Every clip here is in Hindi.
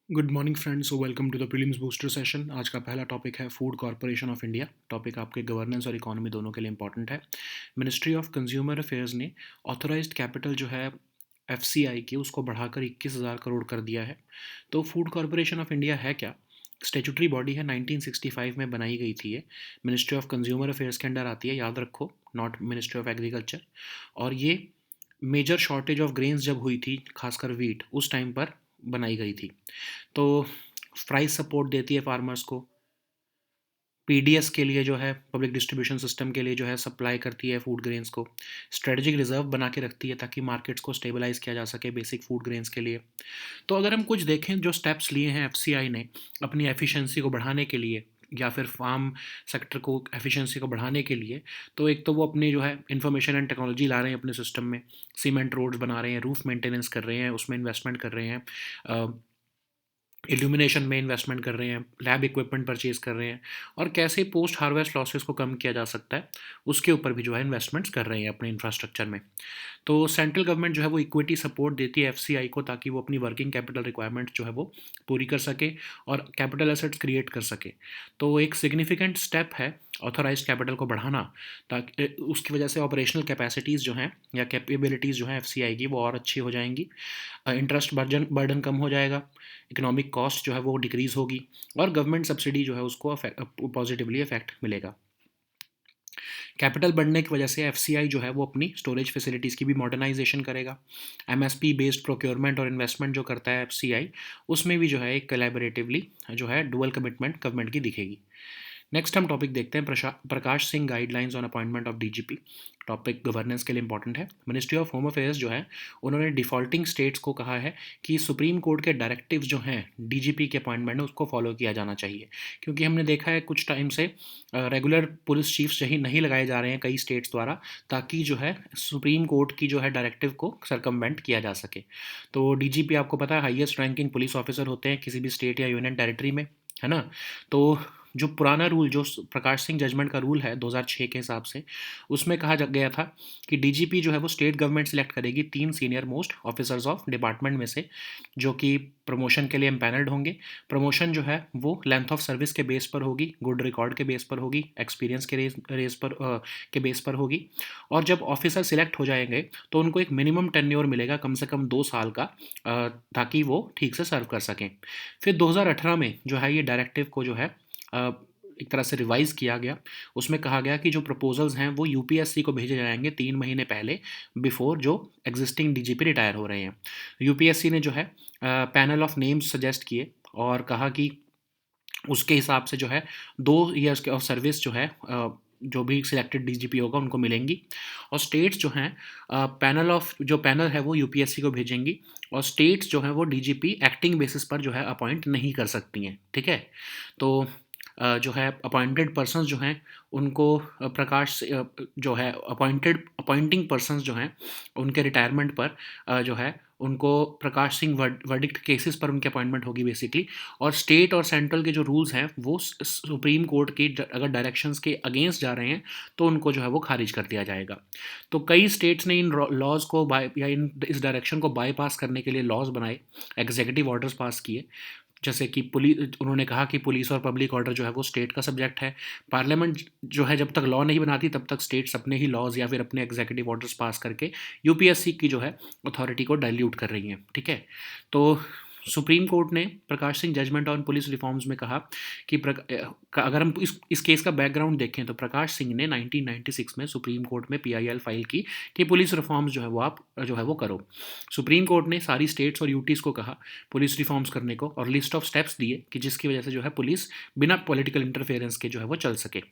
Good morning friends, welcome to the prelims booster session. आज का पहला टॉपिक है Food Corporation of India. Topic आपके गवर्नेंस और इकोनॉमी दोनों के लिए इंपॉर्टेंट है। मिनिस्ट्री ऑफ कंज्यूमर अफेयर्स ने ऑथराइज्ड कैपिटल जो है एफसीआई की उसको बढ़ाकर 21,000 करोड़ कर दिया है। तो फूड कॉरपोरेशन ऑफ इंडिया है क्या? स्टेचुटरी बॉडी है, 1965 में बनाई गई थी ये। मिनिस्ट्री ऑफ कंज्यूमर अफेयर्स के अंडर आती है, याद रखो, नॉट मिनिस्ट्री ऑफ एग्रीकल्चर। और ये मेजर शॉर्टेज ऑफ ग्रेन्स जब हुई थी, खासकर वीट, उस टाइम पर बनाई गई थी। तो प्राइस सपोर्ट देती है फार्मर्स को। पीडीएस के लिए जो है, पब्लिक डिस्ट्रीब्यूशन सिस्टम के लिए जो है, सप्लाई करती है फूड ग्रेन्स को। स्ट्रेटेजिक रिजर्व बना के रखती है ताकि मार्केट्स को स्टेबलाइज किया जा सके बेसिक फूड ग्रेन्स के लिए। तो अगर हम कुछ देखें जो स्टेप्स लिए हैं एफसीआई ने अपनी एफिशिएंसी को बढ़ाने के लिए, या फिर फार्म सेक्टर को एफिशिएंसी को बढ़ाने के लिए, तो एक तो वो अपनी जो है इंफॉर्मेशन एंड टेक्नोलॉजी ला रहे हैं अपने सिस्टम में। सीमेंट रोड्स बना रहे हैं, रूफ मेंटेनेंस कर रहे हैं, उसमें इन्वेस्टमेंट कर रहे हैं, इल्यूमिनेशन में इन्वेस्टमेंट कर रहे हैं, लैब इक्विपमेंट परचेज कर रहे हैं, और कैसे पोस्ट हार्वेस्ट लॉसेस को कम किया जा सकता है उसके ऊपर भी जो है इन्वेस्टमेंट्स कर रहे हैं अपने इंफ्रास्ट्रक्चर में। तो सेंट्रल गवर्नमेंट जो है वो इक्विटी सपोर्ट देती है एफसीआई को ताकि वो अपनी वर्किंग कैपिटल रिक्वायरमेंट जो है वो पूरी कर सके और कैपिटल एसेट्स क्रिएट कर सके। तो एक सिग्निफिकेंट स्टेप है ऑथोराइज्ड कैपिटल को बढ़ाना, ताकि उसकी वजह से ऑपरेशनल कैपेसिटीज़ जो हैं या कैपेबिलिटीज़ जो हैं एफसीआई की वो और अच्छी हो जाएंगी। इंटरेस्ट बर्डन कम हो जाएगा, इकोनॉमिक कॉस्ट जो है वो डिक्रीज़ होगी, और गवर्नमेंट सब्सिडी जो है उसको पॉजिटिवली इफेक्ट मिलेगा। कैपिटल बढ़ने की वजह से एफसीआई जो है वो अपनी स्टोरेज फैसिलिटीज़ की भी मॉडर्नाइजेशन करेगा। एमएसपी बेस्ड प्रोक्योरमेंट और इन्वेस्टमेंट जो करता है एफसीआई, उसमें भी जो है एक कोलैबोरेटिवली जो है डुअल कमिटमेंट गवर्नमेंट की दिखेगी। नेक्स्ट हम टॉपिक देखते हैं Prakash Singh guidelines on appointment of DGP. Topic governance के लिए इंपॉर्टेंट है। मिनिस्ट्री ऑफ होम अफेयर्स जो है, उन्होंने डिफॉल्टिंग स्टेट्स को कहा है कि सुप्रीम कोर्ट के डायरेक्टिव्स जो हैं डीजीपी के अपॉइंटमेंट में उसको फॉलो किया जाना चाहिए। क्योंकि हमने देखा है कुछ टाइम से रेगुलर पुलिस चीफ्स यही नहीं लगाए जा रहे हैं कई स्टेट्स द्वारा, ताकि जो है सुप्रीम कोर्ट की जो है डायरेक्टिव को सरकमवेंट किया जा सके। तो डीजीपी आपको पता है हाईएस्ट रैंकिंग पुलिस ऑफिसर होते हैं किसी भी स्टेट या यूनियन टेरिटरी में, है ना। तो जो पुराना रूल, जो प्रकाश सिंह जजमेंट का रूल है 2006 के हिसाब से, उसमें कहा गया था कि डीजीपी जो है वो स्टेट गवर्नमेंट सेलेक्ट करेगी 3 senior most officers of department में से, जो कि प्रमोशन के लिए एम्पैनल्ड होंगे। प्रमोशन जो है वो लेंथ ऑफ सर्विस के बेस पर होगी, गुड रिकॉर्ड के बेस पर होगी, एक्सपीरियंस के रेस पर के बेस पर होगी। और जब ऑफिसर सिलेक्ट हो जाएंगे तो उनको एक मिनिमम टेन्योर मिलेगा कम से कम 2 साल का, ताकि वो ठीक से सर्व कर सकें। फिर 2018 में जो है ये डायरेक्टिव को जो है एक तरह से रिवाइज़ किया गया। उसमें कहा गया कि जो प्रपोजल्स हैं वो यूपीएससी को भेजे जाएंगे 3 महीने पहले, बिफोर जो एग्जिस्टिंग डीजीपी रिटायर हो रहे हैं। यूपीएससी ने जो है पैनल ऑफ नेम्स सजेस्ट किए और कहा कि उसके हिसाब से जो है 2 ईयर्स के ऑफ सर्विस जो है जो भी सिलेक्टेड डीजीपी होगा उनको मिलेंगी। और स्टेट्स जो हैं, जो पैनल है वो यूपीएससी को भेजेंगी, और स्टेट्स जो हैं वो डीजीपी एक्टिंग बेसिस पर जो है अपॉइंट नहीं कर सकती हैं, ठीक है। तो जो है अपॉइंटेड पर्सन्स जो हैं उनको जो है अपॉइंटिंग पर्सन्स जो हैं उनके रिटायरमेंट पर जो है उनको प्रकाश सिंह वर्डिक्ट केसेस पर उनकी अपॉइंटमेंट होगी बेसिकली। और स्टेट और सेंट्रल के जो रूल्स हैं वो सुप्रीम कोर्ट की अगर डायरेक्शंस के अगेंस्ट जा रहे हैं तो उनको जो है वो खारिज कर दिया जाएगा। तो कई स्टेट्स ने इन लॉज को इस डायरेक्शन को बाईपास करने के लिए लॉज बनाए, एग्जीक्यूटिव ऑर्डर्स पास किए। जैसे कि पुलिस, उन्होंने कहा कि पुलिस और पब्लिक ऑर्डर जो है वो स्टेट का सब्जेक्ट है। पार्लियामेंट जो है जब तक लॉ नहीं बनाती तब तक स्टेट्स अपने ही लॉज या फिर अपने एग्जीक्यूटिव ऑर्डर्स पास करके यूपीएससी की जो है अथॉरिटी को डाइल्यूट कर रही हैं, ठीक है। तो सुप्रीम कोर्ट ने Prakash Singh judgement on police reforms में कहा कि अगर हम इस केस का बैकग्राउंड देखें तो प्रकाश सिंह ने 1996 में सुप्रीम कोर्ट में पीआईएल फाइल की कि पुलिस रिफॉर्म्स जो है वो आप जो है वो करो। सुप्रीम कोर्ट ने सारी स्टेट्स और यूटीज़ को कहा पुलिस रिफॉर्म्स करने को, और लिस्ट ऑफ स्टेप्स दिए कि जिसकी वजह से जो है पुलिस बिना पॉलिटिकल इंटरफेरेंस के जो है वो चल सके।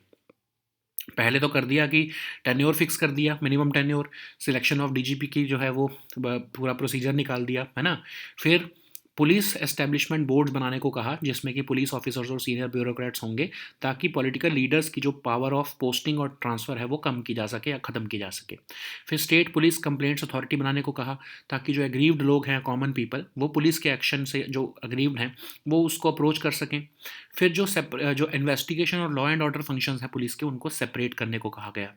पहले तो कर दिया कि टेन्योर फिक्स कर दिया, minimum tenure, selection of DGP की जो है वो पूरा प्रोसीजर निकाल दिया, है ना। फिर पुलिस एस्टेब्लिशमेंट बोर्ड्स बनाने को कहा जिसमें कि पुलिस ऑफिसर्स और सीनियर ब्यूरोक्रेट्स होंगे, ताकि पॉलिटिकल लीडर्स की जो पावर ऑफ पोस्टिंग और ट्रांसफ़र है वो कम की जा सके या ख़त्म की जा सके। फिर स्टेट पुलिस कंप्लेंट्स अथॉरिटी बनाने को कहा, ताकि जो एग्रीव्ड लोग हैं, कॉमन पीपल, वो पुलिस के एक्शन से जो अग्रीव्ड हैं वो उसको अप्रोच कर सकें। फिर जो इन्वेस्टिगेशन और लॉ एंड ऑर्डर फंक्शंस हैं पुलिस के, उनको सेपरेट करने को कहा गया।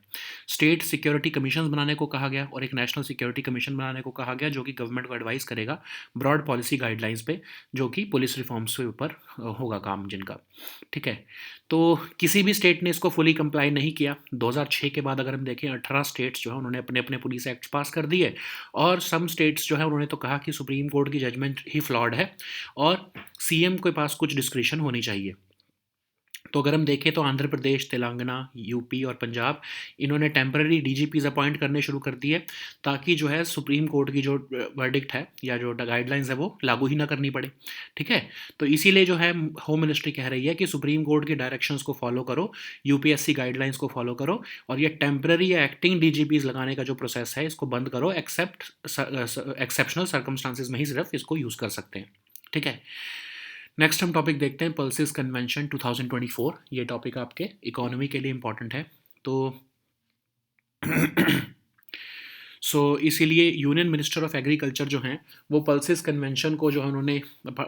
स्टेट सिक्योरिटी कमीशन बनाने को कहा गया और एक नेशनल सिक्योरिटी कमीशन बनाने को कहा गया जो कि गवर्नमेंट को एडवाइस करेगा ब्रॉड पॉलिसी गाइडलाइन गाइडलाइंस पे, जो कि पुलिस रिफॉर्म्स के ऊपर होगा काम जिनका, ठीक है। तो किसी भी स्टेट ने इसको फुली कंप्लाई नहीं किया। 2006 के बाद अगर हम देखें 18 स्टेट्स जो है उन्होंने अपने अपने पुलिस एक्ट पास कर दिए, और सम स्टेट्स जो है उन्होंने तो कहा कि सुप्रीम कोर्ट की जजमेंट ही फ्लॉड है और सीएम के पास कुछ डिस्क्रिशन होनी चाहिए। तो अगर हम देखें तो आंध्र प्रदेश, तेलंगाना, यूपी और पंजाब, इन्होंने टेम्पररी डीजीपीज अपॉइंट करने शुरू कर दिए, ताकि जो है सुप्रीम कोर्ट की जो वर्डिक्ट है या जो गाइडलाइंस है वो लागू ही ना करनी पड़े, ठीक है। तो इसीलिए जो है होम मिनिस्ट्री कह रही है कि सुप्रीम कोर्ट के डायरेक्शंस को फॉलो करो, यूपीएससी गाइडलाइंस को फॉलो करो, और ये टेम्पररी या एक्टिंग डीजीपीज लगाने का जो प्रोसेस है इसको बंद करो, एक्सेप्ट एक्सेप्शनल सर्कमस्टांसिस में ही सिर्फ इसको यूज़ कर सकते हैं, ठीक है। नेक्स्ट हम टॉपिक देखते हैं पल्सेस कन्वेंशन 2024। ये टॉपिक आपके इकोनॉमी के लिए इम्पॉर्टेंट है। तो इसीलिए यूनियन मिनिस्टर ऑफ एग्रीकल्चर जो हैं वो पल्सेस कन्वेंशन को जो है उन्होंने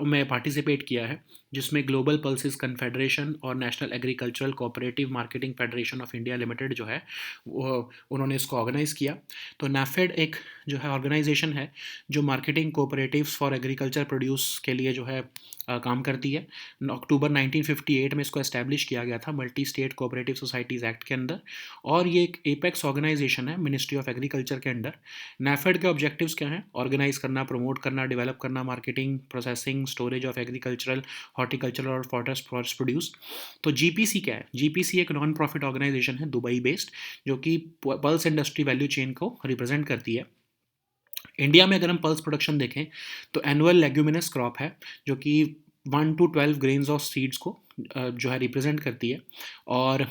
में पार्टिसिपेट किया है, जिसमें ग्लोबल पल्सेस कन्फेडरेशन और national agricultural cooperative marketing federation of India limited जो है वो उन्होंने इसको ऑर्गेनाइज़ किया। तो नैफेड एक जो है ऑर्गेनाइजेशन है जो marketing cooperatives for agriculture produce के लिए जो है काम करती है। अक्टूबर 1958 में इसको एस्टैब्लिश किया गया था multi state cooperative societies act के अंदर, और ये एक एपेक्स ऑर्गेनाइजेशन है मिनिस्ट्री ऑफ एग्रीकल्चर के अंडर। नैफेड के ऑब्जेक्टिव्स क्या हैं? ऑर्गेनाइज करना, प्रमोट करना, डेवलप करना, marketing, processing, storage of agricultural, horticultural और फॉरेस्ट प्रोड्यूस। तो जीपीसी क्या है? जीपीसी एक नॉन प्रॉफिट ऑर्गेनाइजेशन है दुबई बेस्ड, जो कि पल्स इंडस्ट्री वैल्यू चेन को रिप्रेजेंट करती है। इंडिया में अगर हम पल्स प्रोडक्शन देखें तो एनुअल लेग्यूमिनस क्रॉप है, जो कि 1 to 12 ग्रेन्स ऑफ सीड्स को जो है रिप्रेजेंट करती है। और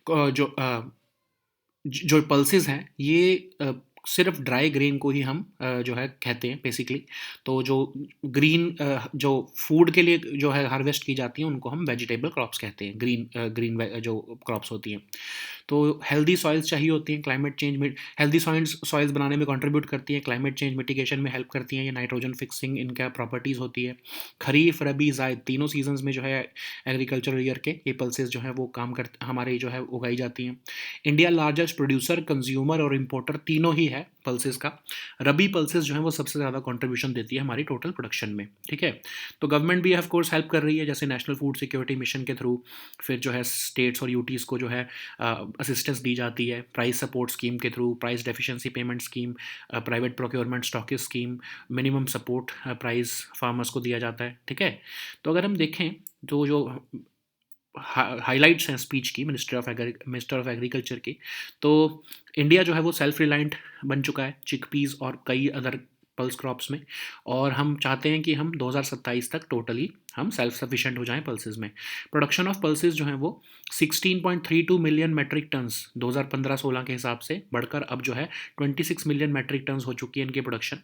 जो जो पल्सेस हैं ये सिर्फ ड्राई ग्रेन को ही हम जो है कहते हैं बेसिकली। तो जो ग्रीन जो फूड के लिए जो है हार्वेस्ट की जाती हैं उनको हम वेजिटेबल क्रॉप्स कहते हैं, ग्रीन जो क्रॉप्स होती हैं। तो हेल्दी सॉइल्स चाहिए होती हैं, क्लाइमेट चेंज में हेल्दी सॉइल्स बनाने में कंट्रीब्यूट करती हैं, क्लाइमेट चेंज मिटिगेशन में हेल्प करती हैं, ये नाइट्रोजन फिक्सिंग इनका प्रॉपर्टीज़ होती है। खरीफ, रबी, जायद तीनों सीजन्स में जो है एग्रीकल्चरल ईयर के ये पल्सेस जो है वो काम कर हमारे जो है उगाई जाती हैं। इंडिया लार्जेस्ट प्रोड्यूसर, कंज्यूमर और इम्पोर्टर तीनों ही है पल्सेस का। रबी पल्सेस जो है वो सबसे ज़्यादा कंट्रीब्यूशन देती है हमारी टोटल प्रोडक्शन में, ठीक है। तो गवर्नमेंट भी ऑफ कोर्स हेल्प कर रही है, जैसे नेशनल फूड सिक्योरिटी मिशन के थ्रू, फिर जो है स्टेट्स और यूटीज़ को जो है असिस्टेंस दी जाती है प्राइस सपोर्ट स्कीम के through, price deficiency payment scheme, private procurement stockist scheme, minimum support price farmers को दिया जाता है, ठीक है। तो अगर हम देखें तो जो हाइलाइट्स हैं स्पीच की मिनिस्टर ऑफ एग्रीकल्चर की, तो इंडिया जो है वो सेल्फ रिलायंट बन चुका है चिकपीस और कई अदर पल्स क्रॉप्स में, और हम चाहते हैं कि हम 2027 तक टोटली हम सेल्फ सफिशिएंट हो जाएं पल्सेस में। प्रोडक्शन ऑफ पल्सेस जो हैं वो 16.32 मिलियन मेट्रिक टन्स 2015-16 के हिसाब से बढ़कर अब जो है 26 मिलियन मेट्रिक टन्स हो चुकी है इनकी प्रोडक्शन।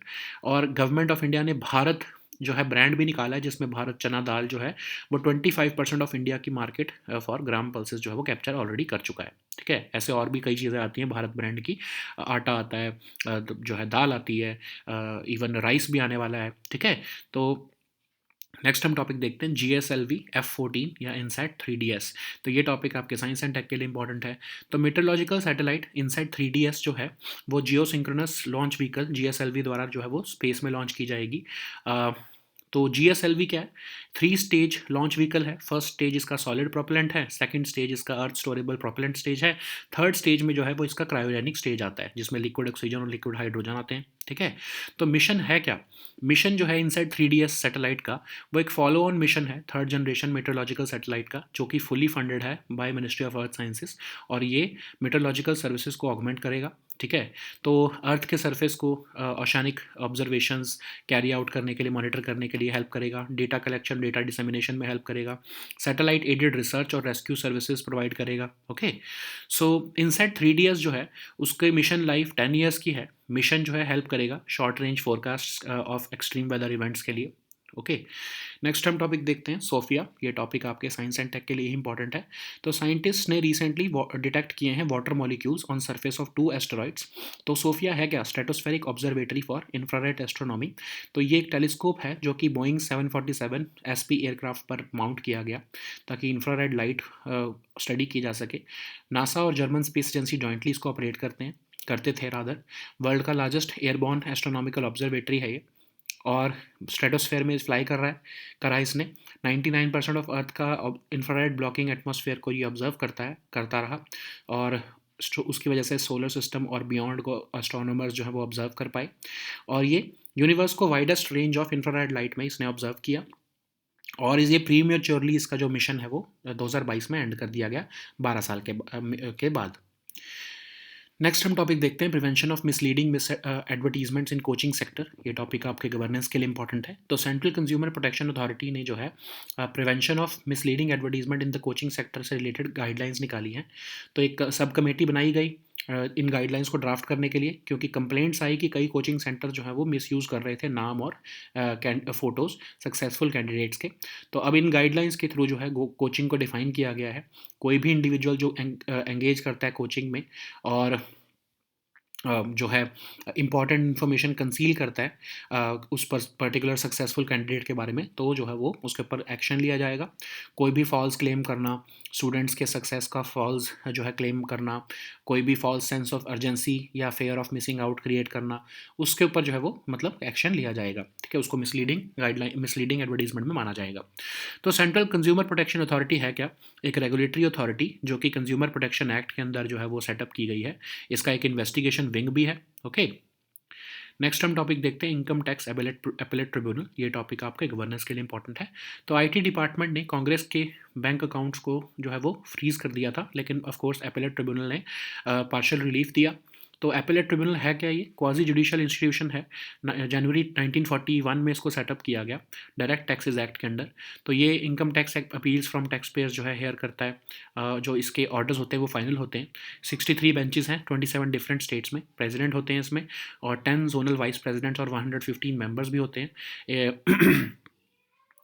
और गवर्नमेंट ऑफ इंडिया ने भारत जो है ब्रांड भी निकाला है, जिसमें भारत चना दाल जो है वो 25% ऑफ इंडिया की मार्केट फॉर ग्राम पल्सेस जो है वो कैप्चर ऑलरेडी कर चुका है, ठीक है। ऐसे और भी कई चीज़ें आती हैं भारत ब्रांड की, आटा आता है, जो है दाल आती है, इवन राइस भी आने वाला है, ठीक है। तो नेक्स्ट हम टॉपिक देखते हैं GSLV F14 या इनसैट 3DS। तो ये टॉपिक आपके साइंस एंड टेक के लिए इंपॉर्टेंट है। तो मीटरोलॉजिकल सैटेलाइट इनसैट 3DS जो है वो जियो सिंक्रोनस लॉन्च व्हीकल GSLV द्वारा जो है वो स्पेस में लॉन्च की जाएगी। तो GSLV क्या है? 3 स्टेज लॉन्च व्हीकल है। फर्स्ट स्टेज इसका सॉलिड प्रोपेलेंट है, सेकंड स्टेज इसका अर्थ स्टोरेबल प्रोपेलेंट स्टेज है, थर्ड स्टेज में जो है वो इसका क्रायोजेनिक स्टेज आता है, जिसमें लिक्विड ऑक्सीजन और लिक्विड हाइड्रोजन आते हैं, ठीक है। तो मिशन है क्या? मिशन जो है इनसाइट 3DS सैटेलाइट का वो एक फॉलो ऑन मिशन है थर्ड जनरेशन मेट्रोलॉजिकल सैटेलाइट का, जो कि फुली फंडेड है by ministry of earth sciences, और ये मेट्रोलॉजिकल सर्विसेज को ऑगमेंट करेगा, ठीक है। तो अर्थ के सरफेस को ओशियानिक ऑब्जर्वेशंस कैरी आउट करने के लिए, मॉनिटर करने के लिए हेल्प करेगा, डेटा कलेक्शन, डेटा डिसेमिनेशन में हेल्प करेगा, सैटेलाइट एडेड रिसर्च और रेस्क्यू सर्विसेज प्रोवाइड करेगा, ओके। सो इनसैट 3DS जो है उसके मिशन लाइफ 10 ईयर्स की है। मिशन जो है हेल्प करेगा short range forecast of extreme weather events के लिए, ओके। नेक्स्ट हम टॉपिक देखते हैं सोफिया। ये टॉपिक आपके साइंस एंड टेक के लिए ही इंपॉर्टेंट है। तो साइंटिस्ट ने रिसेंटली डिटेक्ट किए हैं water molecules on surface of 2 asteroids. तो सोफिया है क्या? Stratospheric observatory for infrared astronomy. तो ये एक टेलीस्कोप है जो कि बोइंग 747 SP एयरक्राफ्ट पर माउंट किया गया ताकि इंफ्रारेड लाइट स्टडी की जा सके। नासा और जर्मन स्पेस एजेंसी जॉइंटली इसको ऑपरेट करते हैं। करते थे रादर। वर्ल्ड का लार्जेस्ट एयरबॉर्न एस्ट्रोनॉमिकल ऑब्जर्वेटरी है ये, और स्ट्रेटोस्फेयर में फ्लाई करा है इसने। 99% ऑफ अर्थ का इंफ्रारेड ब्लॉकिंग एटमॉस्फेयर को ये ऑब्जर्व करता रहा, और उसकी वजह से सोलर सिस्टम और बियॉन्ड को एस्ट्रोनॉमर्स जो है वो ऑब्जर्व कर पाए, और ये यूनिवर्स को widest range of infrared light में इसने ऑब्जर्व किया। और ये प्रीमेच्योरली इसका जो मिशन है वो 2022 में एंड कर दिया गया, 12 साल के बाद। नेक्स्ट हम टॉपिक देखते हैं, prevention of misleading advertisements in coaching sector. ये टॉपिक आपके गवर्नेंस के लिए इंपॉर्टेंट है। तो सेंट्रल कंज्यूमर प्रोटेक्शन अथॉरिटी ने जो है prevention of misleading advertisement in the coaching sector से रिलेटेड गाइडलाइंस निकाली हैं। तो एक सब कमेटी बनाई गई इन गाइडलाइंस को ड्राफ्ट करने के लिए, क्योंकि कंप्लेंट्स आई कि कई कोचिंग सेंटर जो है वो मिसयूज़ कर रहे थे नाम और फ़ोटोज़ सक्सेसफुल कैंडिडेट्स के। तो अब इन गाइडलाइंस के थ्रू जो है कोचिंग को डिफ़ाइन किया गया है। कोई भी इंडिविजुअल जो एंगेज करता है कोचिंग में और जो है इम्पॉर्टेंट इन्फॉर्मेशन कंसील करता है उस पर्टिकुलर सक्सेसफुल कैंडिडेट के बारे में, तो जो है वो उसके ऊपर एक्शन लिया जाएगा। कोई भी फॉल्स क्लेम करना, स्टूडेंट्स के सक्सेस का फॉल्स जो है क्लेम करना, कोई भी फॉल्स सेंस ऑफ अर्जेंसी या fair of missing out create करना, उसके ऊपर जो है वो मतलब एक्शन लिया जाएगा। ठीक है, उसको मिसलीडिंग एडवर्टीजमेंट में माना जाएगा। तो सेंट्रल कंज्यूमर प्रोटेक्शन अथॉरिटी है क्या? एक रेगुलेटरी अथॉरिटी जो कि कंज्यूमर प्रोटेक्शन एक्ट के अंदर जो है वो सेटअप की गई है। इसका एक इन्वेस्टिगेशन विंग भी है। ओके, नेक्स्ट हम टॉपिक देखते हैं, इनकम टैक्स एपेलेट ट्रिब्यूनल। ये टॉपिक आपके गवर्नेंस के लिए इंपॉर्टेंट है। तो आईटी डिपार्टमेंट ने कांग्रेस के बैंक अकाउंट्स को जो है वो फ्रीज कर दिया था, लेकिन ऑफ कोर्स एपेलेट ट्रिब्यूनल ने पार्शियल रिलीफ दिया। तो एपेलेट ट्रिब्यूनल है क्या? ये क्वाजी जुडिशियल इंस्टीट्यूशन है। जनवरी 1941 में इसको सेटअप किया गया डायरेक्ट टैक्सेस एक्ट के अंडर। तो ये income tax appeals from tax payers जो है हेयर करता है। जो इसके ऑर्डर्स होते हैं वो फाइनल होते हैं। 63 बेंचेस हैं 27 डिफरेंट स्टेट्स में, प्रेसिडेंट होते हैं इसमें, और 10 जोनल वाइस प्रेसिडेंट्स और 115 मेंबर्स भी होते हैं।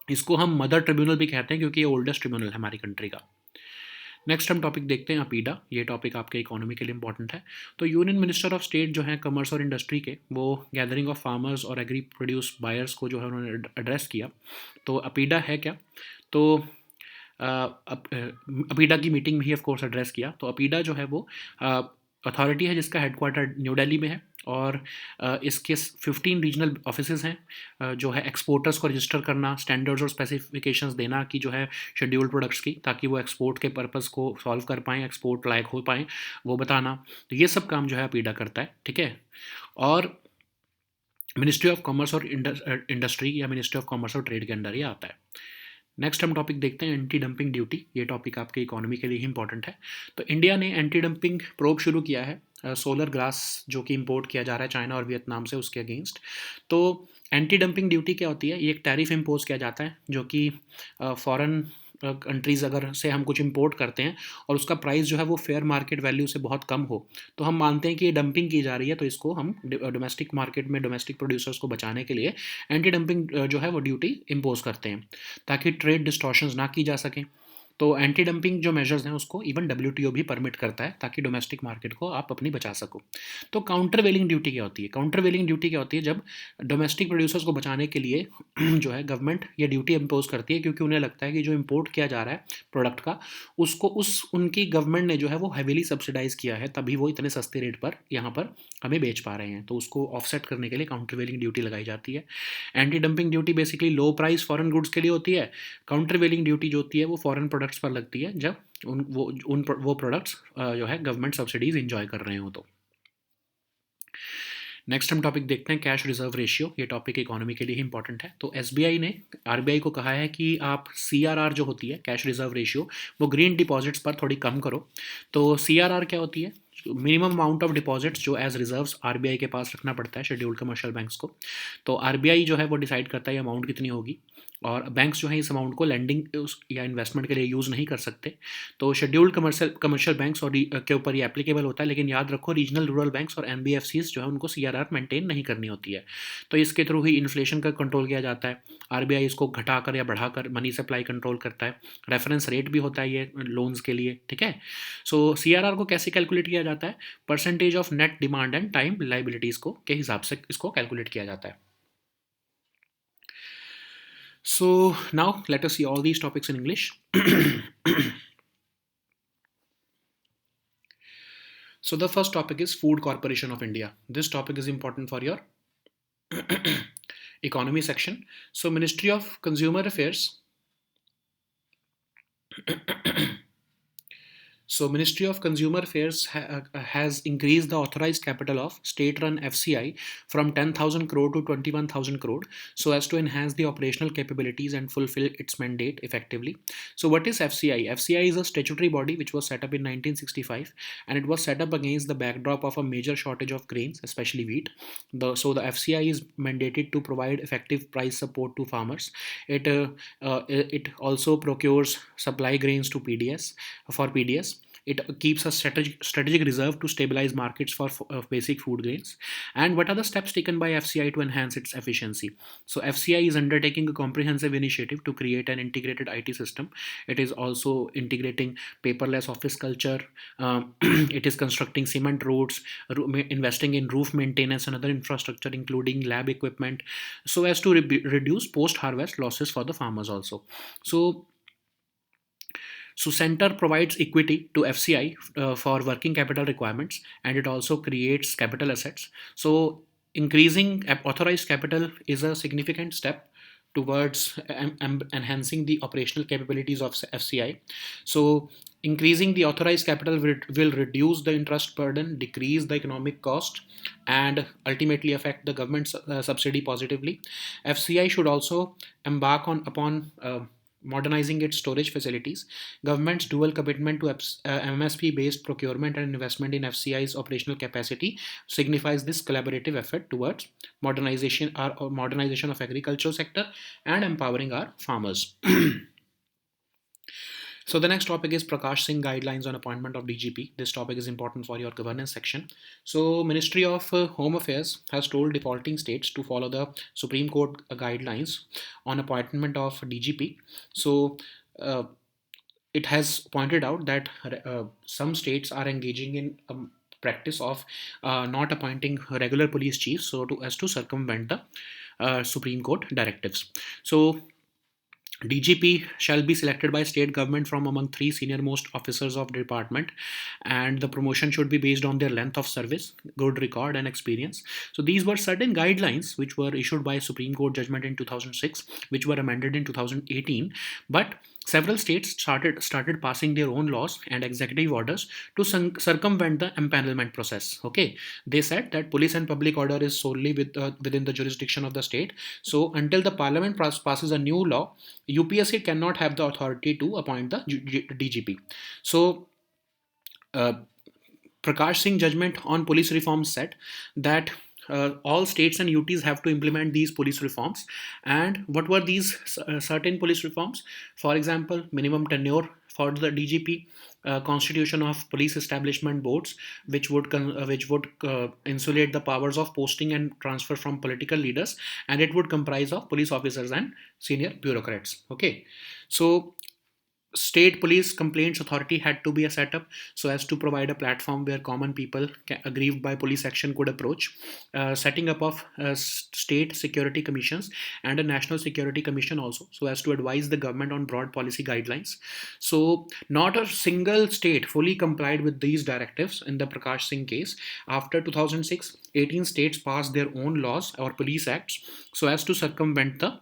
इसको हम मदर ट्रिब्यूनल भी कहते हैं क्योंकि ये ओल्डेस्ट ट्रिब्यूनल है हमारी कंट्री का। नेक्स्ट हम टॉपिक देखते हैं अपीडा। ये टॉपिक आपके इकोनॉमी के लिए इंपॉर्टेंट है। तो यूनियन मिनिस्टर ऑफ स्टेट जो है कॉमर्स और इंडस्ट्री के, वो गैदरिंग ऑफ फार्मर्स और एग्री प्रोड्यूस बायर्स को जो है उन्होंने एड्रेस किया। तो अपीडा है क्या? तो अपीडा की मीटिंग में ही ऑफ कोर्स एड्रेस किया। तो अपीडा जो है वो अथॉरिटी है जिसका हेडक्वार्टर न्यू दिल्ली में है, और इसके 15 रीजनल ऑफिसेज हैं। जो है एक्सपोर्टर्स को रजिस्टर करना, स्टैंडर्ड्स और स्पेसिफिकेशंस देना कि जो है शेड्यूल्ड प्रोडक्ट्स की, ताकि वो एक्सपोर्ट के पर्पस को सॉल्व कर पाएँ, एक्सपोर्ट लायक हो पाएँ, वो बताना। तो ये सब काम जो है अपीडा करता है। ठीक है, और मिनिस्ट्री ऑफ कॉमर्स और इंडस्ट्री या मिनिस्ट्री ऑफ कॉमर्स और ट्रेड के अंडर ही आता है। नेक्स्ट हम टॉपिक देखते हैं, एंटी डंपिंग ड्यूटी। ये टॉपिक आपके इकोनॉमी के लिए ही इंपॉर्टेंट है। तो इंडिया ने एंटी डंपिंग प्रोब शुरू किया है सोलर ग्लास जो कि इंपोर्ट किया जा रहा है चाइना और वियतनाम से, उसके अगेंस्ट। तो एंटी डंपिंग ड्यूटी क्या होती है? ये एक टैरिफ इम्पोज किया जाता है जो कि फॉरेन कंट्रीज़ अगर से हम कुछ इंपोर्ट करते हैं और उसका प्राइस जो है वो फेयर मार्केट वैल्यू से बहुत कम हो, तो हम मानते हैं कि ये डंपिंग की जा रही है। तो इसको हम डोमेस्टिक मार्केट में डोमेस्टिक प्रोड्यूसर्स को बचाने के लिए एंटी डंपिंग जो है वो ड्यूटी इम्पोज करते हैं, ताकि ट्रेड डिस्टॉर्शंस ना की जा सकें। तो एंटी डंपिंग जो मेजर्स हैं उसको इवन WTO भी परमिट करता है, ताकि डोमेस्टिक मार्केट को आप अपनी बचा सको। तो काउंटर वेलिंग ड्यूटी क्या होती है? काउंटर वेलिंग ड्यूटी क्या होती है? जब डोमेस्टिक प्रोड्यूसर्स को बचाने के लिए जो है गवर्नमेंट ये ड्यूटी इम्पोज करती है, क्योंकि उन्हें लगता है कि जो इम्पोर्ट किया जा रहा है प्रोडक्ट का, उसको उनकी गवर्नमेंट ने जो है वो हैवीली सब्सिडाइज किया है, तभी वो इतने सस्ते रेट पर यहाँ पर हमें बेच पा रहे हैं। तो उसको ऑफसेट करने के लिए काउंटर वेलिंग ड्यूटी लगाई जाती है। एंटी डंपिंग ड्यूटी बेसिकली लो प्राइस फॉरेन गुड्स के लिए होती है। काउंटर वेलिंग ड्यूटी जो होती है वो फॉरेन प्रोडक्ट्स पर लगती है, जब वो प्रोडक्ट्स जो है गवर्नमेंट सब्सिडीज इंजॉय कर रहे हो। तो नेक्स्ट हम टॉपिक देखते हैं, कैश रिजर्व रेशियो। ये टॉपिक इकोनॉमी के लिए ही इंपॉर्टेंट है। तो SBI ने RBI को कहा है कि आप CRR जो होती है, कैश रिजर्व रेशियो, वो ग्रीन डिपॉजिट्स पर थोड़ी कम करो। तो CRR क्या होती है? मिनिमम अमाउंट ऑफ डिपॉजिट्स जो एज रिजर्व्स RBI के पास रखना पड़ता है शेड्यूल्ड कमर्शियल बैंक्स को। तो RBI जो है वो डिसाइड करता है ये अमाउंट कितनी होगी, और बैंक्स जो है इस अमाउंट को लैंडिंग या इन्वेस्टमेंट के लिए यूज़ नहीं कर सकते। तो शेड्यूल्ड कमर्शियल बैंक्स और के ऊपर ये एप्लीकेबल होता है, लेकिन याद रखो रीजनल रूरल बैंक्स और NBFCs जो है उनको CRR मेंटेन नहीं करनी होती है। तो इसके थ्रू ही इन्फ्लेशन का कंट्रोल किया जाता है। RBI इसको घटाकर या बढ़ाकर मनी सप्लाई कंट्रोल करता है। रेफरेंस रेट भी होता है ये लोन्स के लिए। ठीक है, सो CRR को कैसे कैलकुलेट किया जाता है? Percentage of net demand and time liabilities को के हिसाब से इसको कैलकुलेट किया जाता है। So now let us see all these topics in English. So the first topic is Food Corporation of India. This topic is important for your economy section. So Ministry of Consumer Affairs. So Ministry of Consumer Affairs has increased the authorized capital of state-run FCI from 10,000 crore to 21,000 crore so as to enhance the operational capabilities and fulfill its mandate effectively. So what is FCI? FCI is a statutory body which was set up in 1965, and it was set up against the backdrop of a major shortage of grains, especially wheat. So the FCI is mandated to provide effective price support to farmers. It also procures supply grains to PDS for PDS. It keeps a strategic reserve to stabilize markets for basic food grains. And what are the steps taken by FCI to enhance its efficiency? So FCI is undertaking a comprehensive initiative to create an integrated IT system. It is also integrating paperless office culture. It is constructing cement roads, investing in roof maintenance and other infrastructure, including lab equipment, so as to reduce post-harvest losses for the farmers also. So center provides equity to FCI for working capital requirements, and it also creates capital assets. So increasing authorized capital is a significant step towards enhancing the operational capabilities of FCI. So increasing the authorized capital will reduce the interest burden, decrease the economic cost, and ultimately affect the government subsidy positively. FCI should also embark upon modernizing its storage facilities. Government's dual commitment to MSP-based procurement and investment in FCI's operational capacity signifies this collaborative effort towards modernization of agricultural sector and empowering our farmers. So the next topic is Prakash Singh guidelines on appointment of DGP. This topic is important for your governance section. So Ministry of Home Affairs has told defaulting states to follow the Supreme Court guidelines on appointment of DGP. So it has pointed out that some states are engaging in practice of not appointing regular police chiefs so as to circumvent the Supreme Court directives. So DGP shall be selected by state government from among three senior most officers of the department, and the promotion should be based on their length of service, good record, and experience. So these were certain guidelines which were issued by Supreme Court judgment in 2006, which were amended in 2018. But several states started passing their own laws and executive orders to circumvent the empanelment process. Okay, they said that police and public order is solely within the jurisdiction of the state. So until the parliament passes a new law, UPSC cannot have the authority to appoint the DGP. So Prakash Singh judgment on police reform said that all states and UTs have to implement these police reforms. And what were these certain police reforms? For example, minimum tenure for the DGP, constitution of police establishment boards, which would insulate the powers of posting and transfer from political leaders, and it would comprise of police officers and senior bureaucrats. Okay, so state police complaints authority had to be a setup so as to provide a platform where common people aggrieved by police action could approach. Setting up of state security commissions and a national security commission also, so as to advise the government on broad policy guidelines. So not a single state fully complied with these directives in the Prakash Singh case. After 2006, 18 states passed their own laws or police acts so as to circumvent the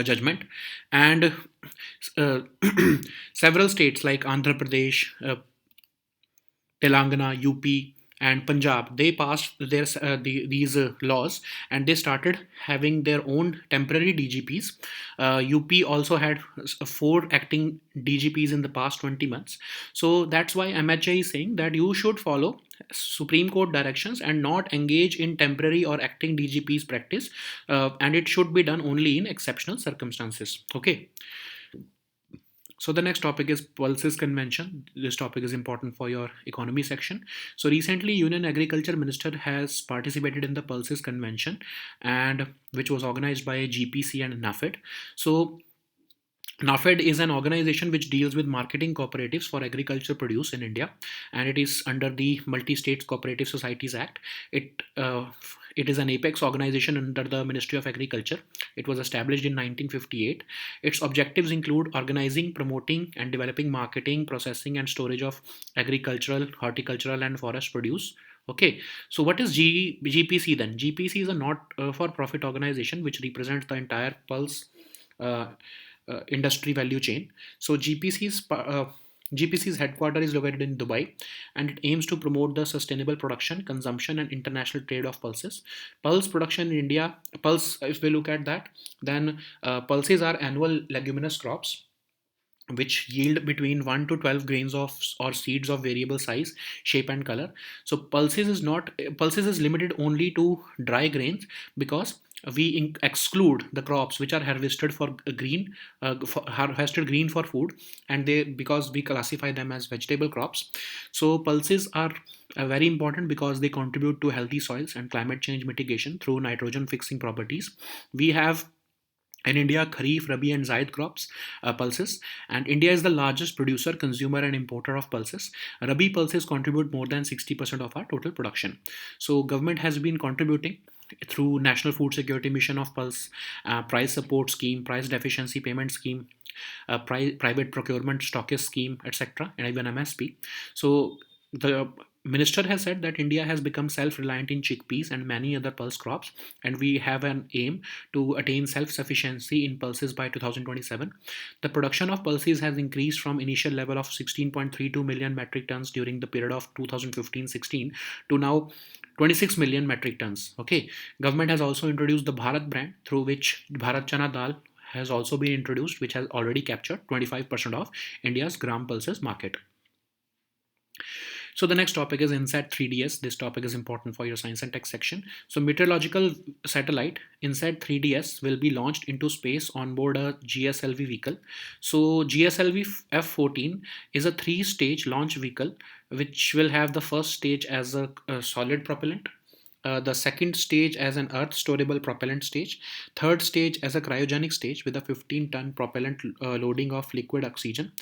judgment. And several states like Andhra Pradesh, Telangana, UP, and Punjab, they passed these laws, and they started having their own temporary DGPs. UP also had 4 acting DGPs in the past 20 months. So that's why MHA is saying that you should follow Supreme Court directions and not engage in temporary or acting DGPs practice, and it should be done only in exceptional circumstances. Okay. So the next topic is Pulses Convention. This topic is important for your economy section. So recently, Union Agriculture Minister has participated in the Pulses Convention, and which was organized by GPC and NAFED. So NAFED is an organization which deals with marketing cooperatives for agriculture produce in India, and it is under the Multi-State Cooperative Societies Act. It it is an apex organization under the Ministry of Agriculture. It was established in 1958. Its objectives include organizing, promoting, and developing marketing, processing, and storage of agricultural, horticultural, and forest produce. Okay, so what is GPC then? GPC is a not for profit organization which represents the entire pulse uh, industry value chain. So GPC's headquarters is located in Dubai, and it aims to promote the sustainable production, consumption, and international trade of pulses. Pulse production in India, pulse, if we look at that, then pulses are annual leguminous crops which yield between 1 to 12 grains of or seeds of variable size, shape, and color. So pulses is limited only to dry grains, because we exclude the crops which are harvested for harvested green for food, and they, because we classify them as vegetable crops. So pulses are very important because they contribute to healthy soils and climate change mitigation through nitrogen fixing properties. We have in India, Kharif, Rabi, and Zaid crops, pulses, and India is the largest producer, consumer, and importer of pulses. Rabi pulses contribute more than 60% of our total production. So, government has been contributing through National Food Security Mission of Pulse, Price Support Scheme, Price Deficiency Payment Scheme, Private Procurement Stockist Scheme, etc., and even MSP. So, the minister has said that India has become self-reliant in chickpeas and many other pulse crops, and we have an aim to attain self-sufficiency in pulses by 2027. The production of pulses has increased from initial level of 16.32 million metric tons during the period of 2015-16 to now 26 million metric tons. Okay, government has also introduced the Bharat brand, through which Bharat Chana Dal has also been introduced, which has already captured 25% of India's gram pulses market. So the next topic is INSAT 3DS. This topic is important for your science and tech section. So meteorological satellite INSAT 3DS will be launched into space on board a GSLV vehicle. So GSLV F-14 is a three-stage launch vehicle which will have the first stage as a solid propellant, the second stage as an earth storable propellant stage, third stage as a cryogenic stage with a 15-ton propellant loading of liquid oxygen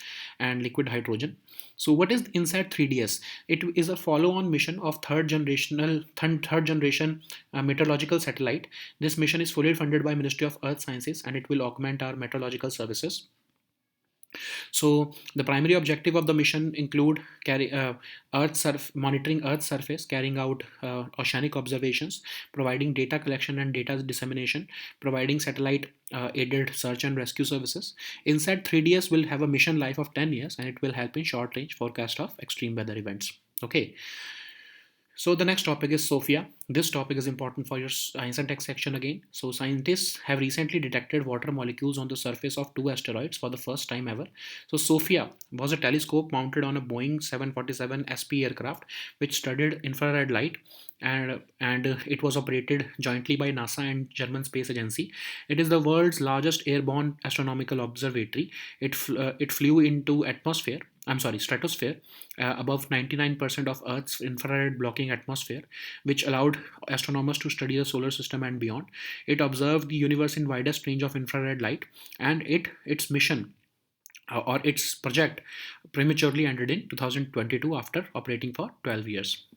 and liquid hydrogen. So what is INSAT 3DS? It is a follow-on mission of third generation meteorological satellite. This mission is fully funded by Ministry of Earth Sciences, and it will augment our meteorological services. So the primary objective of the mission include monitoring Earth's surface, carrying out oceanic observations, providing data collection and data dissemination, providing satellite aided search and rescue services. INSAT 3DS will have a mission life of 10 years, and it will help in short range forecast of extreme weather events. Okay. So the next topic is SOFIA. This topic is important for your science and tech section again. So scientists have recently detected water molecules on the surface of two asteroids for the first time ever. So SOFIA was a telescope mounted on a Boeing 747 SP aircraft which studied infrared light, and it was operated jointly by NASA and German Space Agency. It is the world's largest airborne astronomical observatory. It flew into stratosphere, above 99% of Earth's infrared blocking atmosphere, which allowed astronomers to study the solar system and beyond. It observed the universe in widest range of infrared light, and its mission or its project prematurely ended in 2022 after operating for 12 years.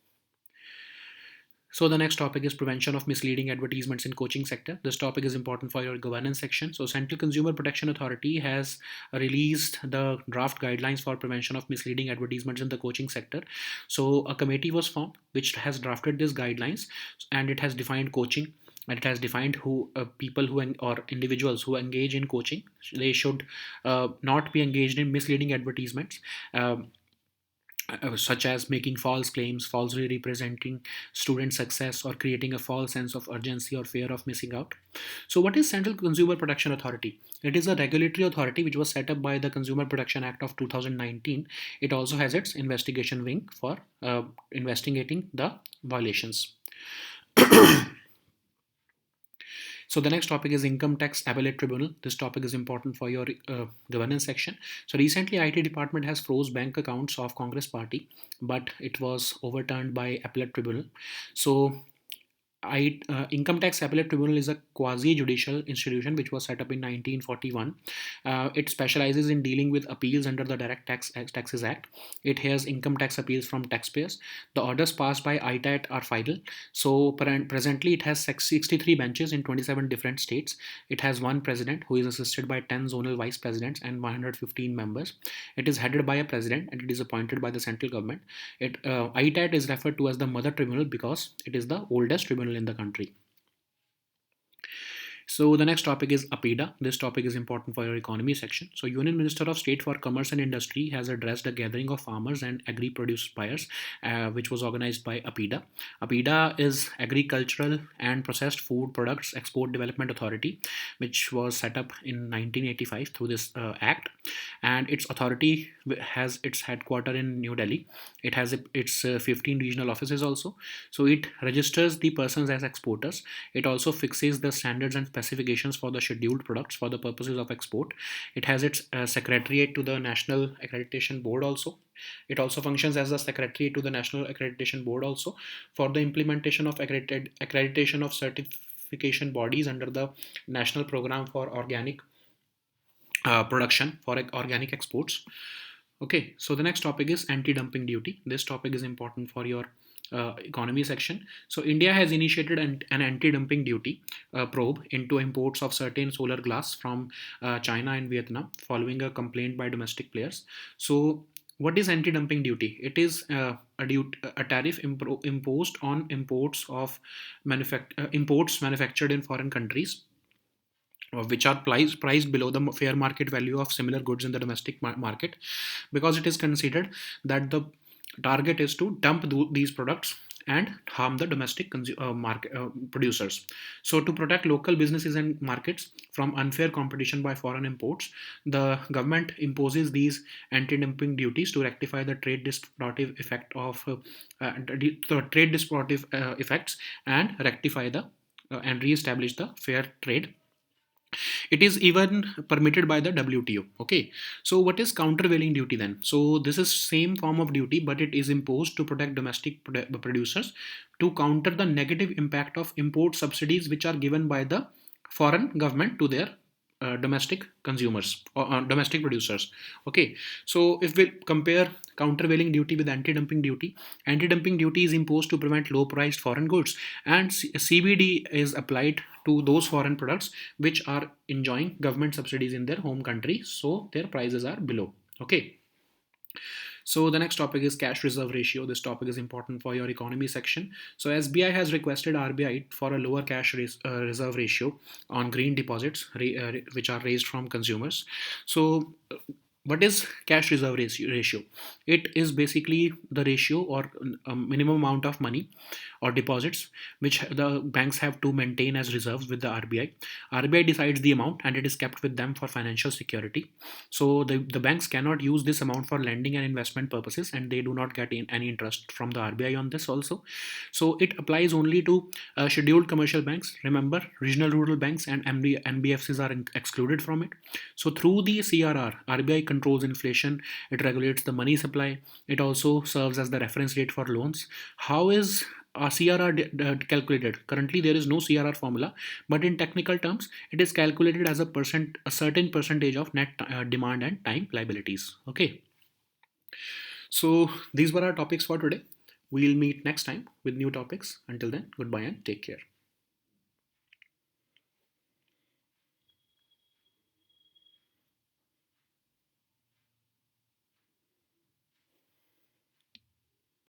So the next topic is prevention of misleading advertisements in coaching sector. This topic is important for your governance section. So Central Consumer Protection Authority has released the draft guidelines for prevention of misleading advertisements in the coaching sector. So a committee was formed which has drafted these guidelines, and it has defined coaching, and it has defined who people who or individuals who engage in coaching, they should not be engaged in misleading advertisements. Such as making false claims, falsely representing student success, or creating a false sense of urgency or fear of missing out. So, what is Central Consumer Protection Authority? It is a regulatory authority which was set up by the Consumer Protection Act of 2019. It also has its investigation wing for investigating the violations. So the next topic is income tax appellate tribunal. This topic is important for your governance section. So recently IT department has froze bank accounts of Congress party, but it was overturned by appellate tribunal. So Income Tax Appellate Tribunal is a quasi-judicial institution which was set up in 1941. It specializes in dealing with appeals under the Taxes Act. It hears income tax appeals from taxpayers. The orders passed by ITAT are final. So presently, it has 63 benches in 27 different states. It has one president who is assisted by 10 zonal vice presidents and 115 members. It is headed by a president and it is appointed by the central government. ITAT is referred to as the mother tribunal because it is the oldest tribunal in the country. So the next topic is APIDA. This topic is important for your economy section. So Union Minister of State for Commerce and Industry has addressed a gathering of farmers and agri-produce buyers, which was organized by APIDA. APIDA is Agricultural and Processed Food Products Export Development Authority, which was set up in 1985 through this act, and its authority has its headquarters in New Delhi. It has its 15 regional offices also. So it registers the persons as exporters. It also fixes the standards and specifications for the scheduled products for the purposes of export. It has its secretariat to the National Accreditation Board also. It also functions as the secretary to the National Accreditation Board also for the implementation of accreditation of certification bodies under the National Program for Organic Production for organic exports. Okay, so the next topic is anti-dumping duty. This topic is important for your economy section. So India has initiated an anti-dumping duty probe into imports of certain solar glass from China and Vietnam following a complaint by domestic players. So what is anti-dumping duty? It is a tariff imposed on imports of imports manufactured in foreign countries, which are priced below the fair market value of similar goods in the domestic market, because it is considered that the target is to dump these products and harm the domestic producers. So to protect local businesses and markets from unfair competition by foreign imports, the government imposes these anti-dumping duties to rectify the trade distortive effect of effects and rectify the and re-establish the fair trade. It is even permitted by the WTO. Okay, so what is countervailing duty then? So this is same form of duty, but it is imposed to protect domestic producers to counter the negative impact of import subsidies which are given by the foreign government to their domestic consumers or domestic producers. Okay, so if we compare countervailing duty with anti-dumping duty is imposed to prevent low-priced foreign goods, and CVD is applied to those foreign products which are enjoying government subsidies in their home country, so their prices are below. Okay. So the next topic is cash reserve ratio. This topic is important for your economy section. So SBI has requested RBI for a lower cash reserve ratio on green deposits which are raised from consumers. So what is cash reserve ratio? It is basically the ratio or a minimum amount of money or deposits which the banks have to maintain as reserves with the RBI. RBI decides the amount and it is kept with them for financial security. So the banks cannot use this amount for lending and investment purposes, and they do not get any interest from the RBI on this also. So it applies only to scheduled commercial banks. Remember, regional rural banks and NBFCs are excluded from it. So through the CRR, RBI controls inflation, it regulates the money supply, it also serves as the reference rate for loans. How is CRR calculated? Currently, there is no CRR formula, but in technical terms, it is calculated as a certain percentage of net demand and time liabilities. Okay. So these were our topics for today. We'll meet next time with new topics. Until then, goodbye and take care.